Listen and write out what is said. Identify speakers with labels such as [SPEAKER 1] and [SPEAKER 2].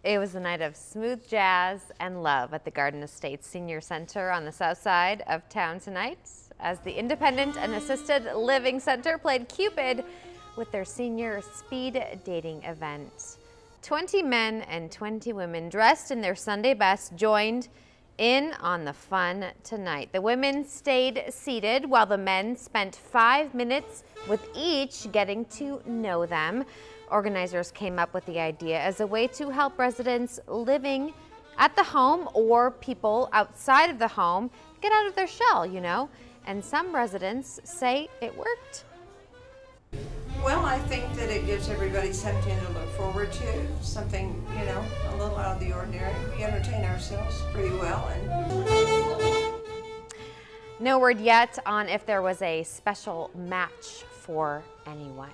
[SPEAKER 1] It was a night of smooth jazz and love at the Garden Estates Senior Center on the south side of town tonight, as the Independent and Assisted Living Center played Cupid with their senior speed dating event. 20 men and 20 women dressed in their Sunday best joined in on the fun tonight. The women stayed seated while the men spent 5 minutes with each getting to know them. Organizers came up with the idea as a way to help residents living at the home or people outside of the home get out of their shell, and some residents say it worked.
[SPEAKER 2] Well, I think that it gives everybody something to look forward to, something, a little out of the ordinary. We entertain ourselves pretty well.
[SPEAKER 1] No word yet on if there was a special match for anyone.